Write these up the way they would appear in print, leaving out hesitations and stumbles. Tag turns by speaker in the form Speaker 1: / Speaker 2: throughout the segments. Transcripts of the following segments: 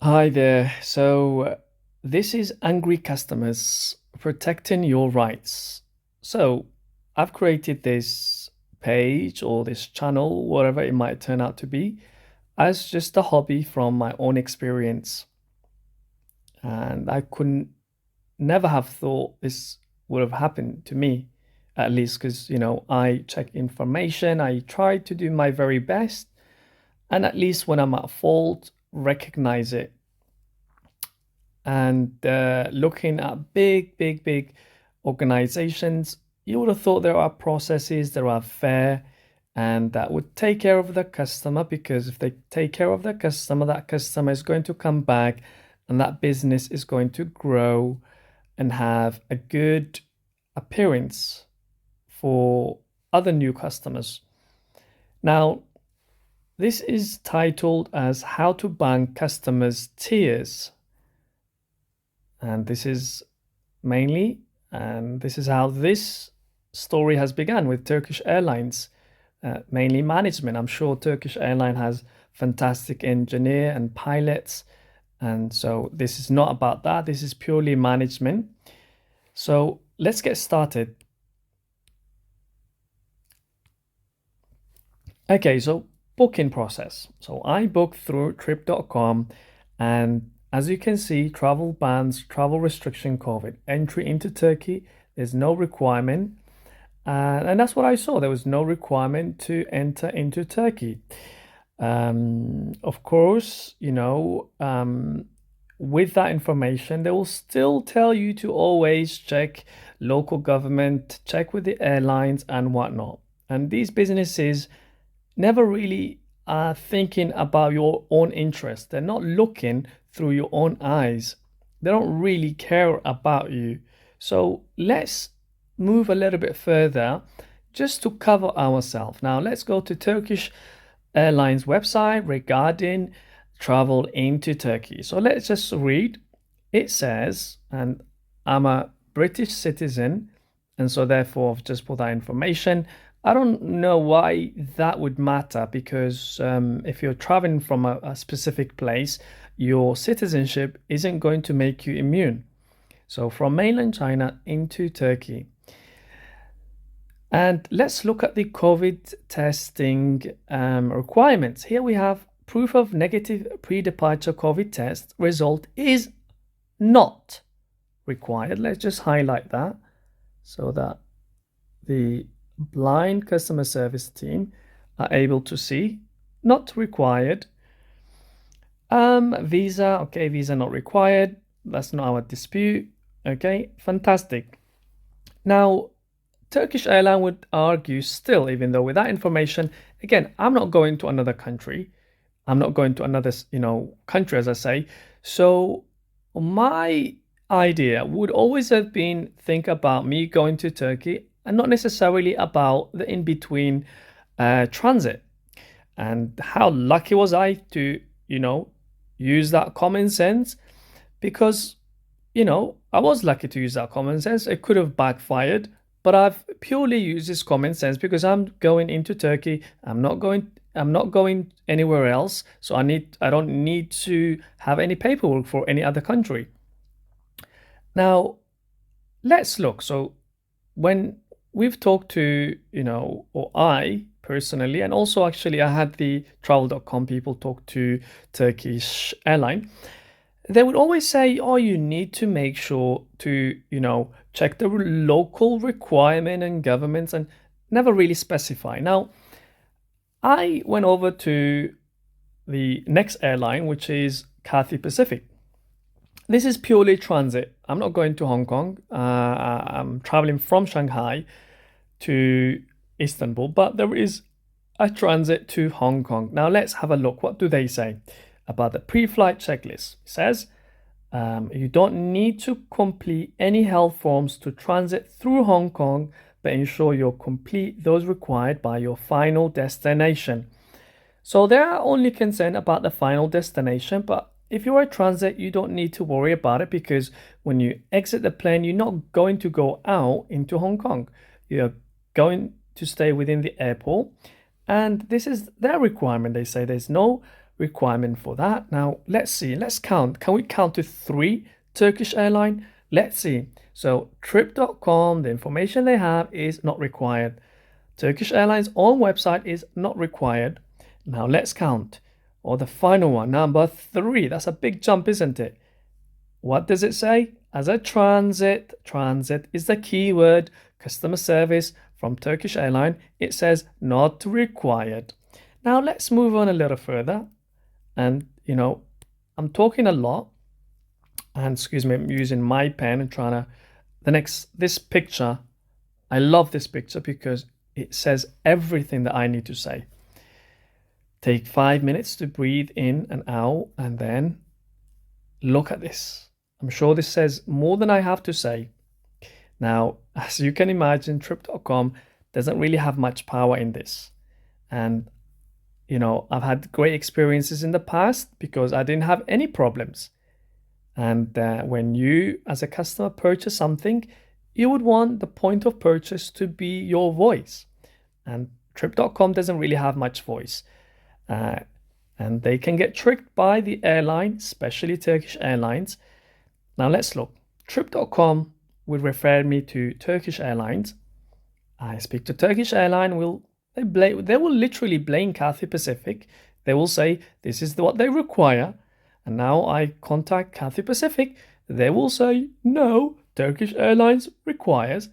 Speaker 1: Hi there. This is Angry Customers Protecting Your Rights. So, I've created this page or this channel, whatever it might turn out to be, as just a hobby from my own experience. And I couldn't never have thought this would have happened to me, at least because, I check information, I try to do my very best, and at least when I'm at fault, recognize it and looking at big organizations, you would have thought there are processes that are fair and that would take care of the customer because if they take care of the customer, that customer is going to come back and that business is going to grow and have a good appearance for other new customers. Now, this is titled as How to Bank Customers' Tears. And this is this is how this story has begun with Turkish Airlines, mainly management. I'm sure Turkish Airline has fantastic engineer and pilots. And so this is not about that. This is purely management. So let's get started. Okay, so booking process. So I booked through trip.com and as you can see, travel bans, travel restriction, COVID, entry into Turkey, there's no requirement. And that's what I saw. There was no requirement to enter into Turkey. Of course, with that information, they will still tell you to always check local government, check with the airlines and whatnot. And these businesses never really are thinking about your own interest. They're not looking through your own eyes. They don't really care about you. So let's move a little bit further just to cover ourselves. Now let's go to Turkish Airlines website regarding travel into Turkey. So let's just read. It says, and I'm a British citizen, and so therefore I've just put that information. I don't know why that would matter because if you're traveling from a specific place, your citizenship isn't going to make you immune. So from mainland China into Turkey. And let's look at the COVID testing requirements. Here we have proof of negative pre-departure COVID test result is not required. Let's just highlight that so that the blind customer service team are able to see. Not required. Visa, okay, visa not required. That's not our dispute. Okay, fantastic. Now, Turkish Airline would argue still, even though with that information, again, I'm not going to another country. I'm not going to another, country, as I say. So my idea would always have been think about me going to Turkey and not necessarily about the in-between transit. And how lucky was I to, use that common sense? Because, I was lucky to use that common sense. It could have backfired, but I've purely used this common sense because I'm going into Turkey. I'm not going anywhere else. So I don't need to have any paperwork for any other country. Now, let's look. So when we've talked to, or I personally, and also actually I had the travel.com people talk to Turkish Airline, they would always say, oh, you need to make sure to, check the local requirement and governments and never really specify. Now, I went over to the next airline, which is Cathay Pacific. This is purely transit. I'm not going to Hong Kong. I'm traveling from Shanghai to Istanbul, but there is a transit to Hong Kong. Now let's have a look. What do they say about the pre-flight checklist? It says you don't need to complete any health forms to transit through Hong Kong, but ensure you complete those required by your final destination. So they are only concerned about the final destination, but if you're a transit, you don't need to worry about it because when you exit the plane, you're not going to go out into Hong Kong. You're going to stay within the airport. And this is their requirement. They say there's no requirement for that. Now, let's see. Let's count. Can we count to 3 Turkish airline? Let's see. So trip.com, the information they have is not required. Turkish Airlines' own website is not required. Now let's count. Or the final one, number 3. That's a big jump, isn't it? What does it say? As a transit is the keyword, customer service from Turkish Airlines. It says not required. Now let's move on a little further. And, I'm talking a lot. And excuse me, I'm using my pen and trying to, this picture, I love this picture because it says everything that I need to say. Take 5 minutes to breathe in and out, and then look at this. I'm sure this says more than I have to say. Now, as you can imagine, trip.com doesn't really have much power in this. And, I've had great experiences in the past because I didn't have any problems. And when you, as a customer, purchase something, you would want the point of purchase to be your voice. And trip.com doesn't really have much voice. And they can get tricked by the airline, especially Turkish Airlines. Now let's look. Trip.com would refer me to Turkish Airlines. I speak to Turkish Airlines. They will literally blame Cathay Pacific. They will say this is what they require. And now I contact Cathay Pacific. They will say no, Turkish Airlines requires.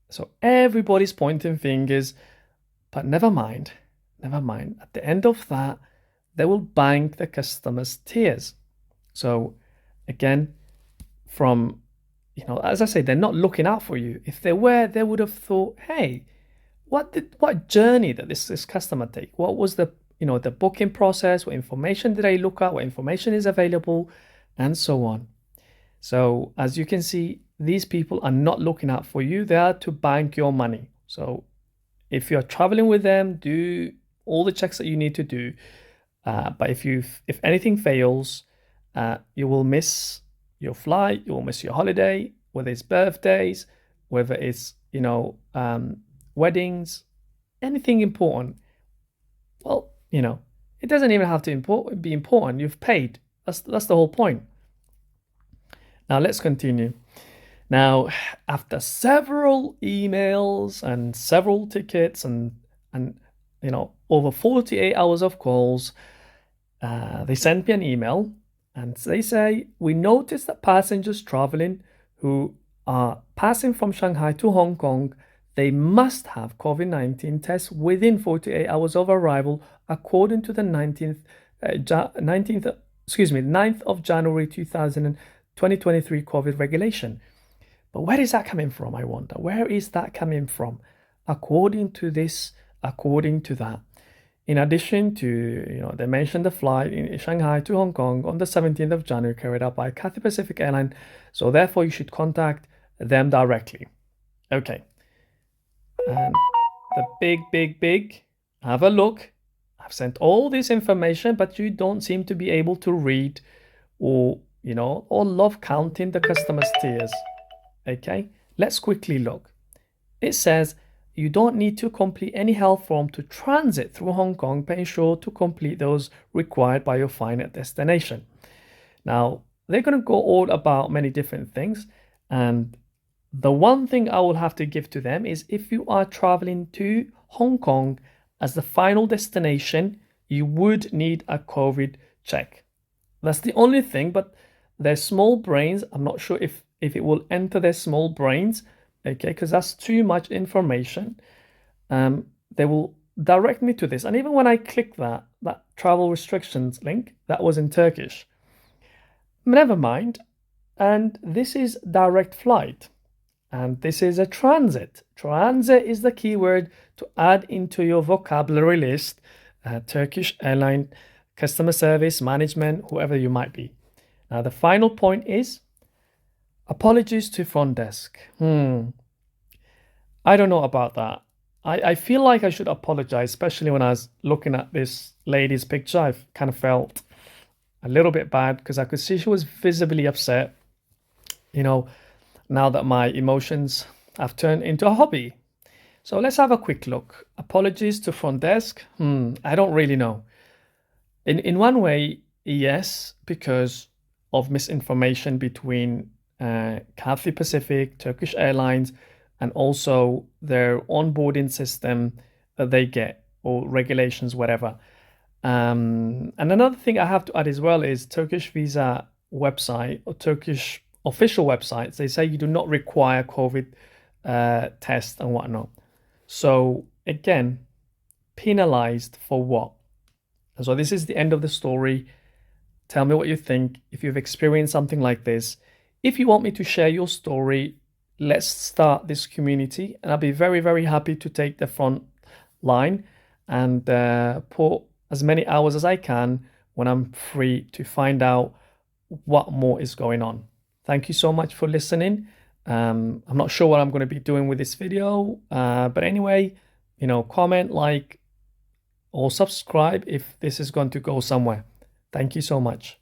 Speaker 1: So everybody's pointing fingers. But never mind. At the end of that, they will bank the customer's tears. So again, as I say, they're not looking out for you. If they were, they would have thought, hey, what journey did this customer take? What was the booking process? What information did I look at? What information is available? And so on. So as you can see, these people are not looking out for you. They are to bank your money. So if you're traveling with them, do all the checks that you need to do. But if anything fails, you will miss your flight, you will miss your holiday, whether it's birthdays, whether it's weddings, anything important. Well, it doesn't even have to be important. You've paid. That's the whole point. Now let's continue. Now, after several emails and several tickets and over 48 hours of calls, they sent me an email and they say, we noticed that passengers traveling who are passing from Shanghai to Hong Kong, they must have COVID-19 tests within 48 hours of arrival, according to the 9th of January 2023 COVID regulation. But where is that coming from, I wonder? Where is that coming from? According to this, according to that. In addition to, they mentioned the flight in Shanghai to Hong Kong on the 17th of January carried out by Cathay Pacific Airlines. So therefore, you should contact them directly. Okay. And the big, have a look. I've sent all this information, but you don't seem to be able to read or love counting the customer's tears. Okay, let's quickly look. It says you don't need to complete any health form to transit through Hong Kong, but ensure to complete those required by your final destination. Now, they're going to go all about many different things. And the one thing I will have to give to them is if you are traveling to Hong Kong as the final destination, you would need a COVID check. That's the only thing, but their small brains, I'm not sure if it will enter their small brains, okay, because that's too much information. They will direct me to this. And even when I click that travel restrictions link, that was in Turkish. Never mind. And this is direct flight. And this is a transit. Transit is the keyword to add into your vocabulary list. Turkish airline, customer service, management, whoever you might be. Now, the final point is apologies to front desk. I don't know about that. I feel like I should apologize, especially when I was looking at this lady's picture. I kind of felt a little bit bad because I could see she was visibly upset. Now that my emotions have turned into a hobby. So let's have a quick look. Apologies to front desk. I don't really know. In one way, yes, because of misinformation between Cathay Pacific, Turkish Airlines, and also their onboarding system that they get, or regulations, whatever. And another thing I have to add as well is Turkish visa website or Turkish official websites. They say you do not require COVID test and whatnot. So again, penalized for what? And so this is the end of the story. Tell me what you think if you've experienced something like this. If you want me to share your story, let's start this community, and I'll be very, very happy to take the front line and put as many hours as I can when I'm free to find out what more is going on. Thank you so much for listening. I'm not sure what I'm going to be doing with this video, but anyway, comment, like, or subscribe if this is going to go somewhere. Thank you so much.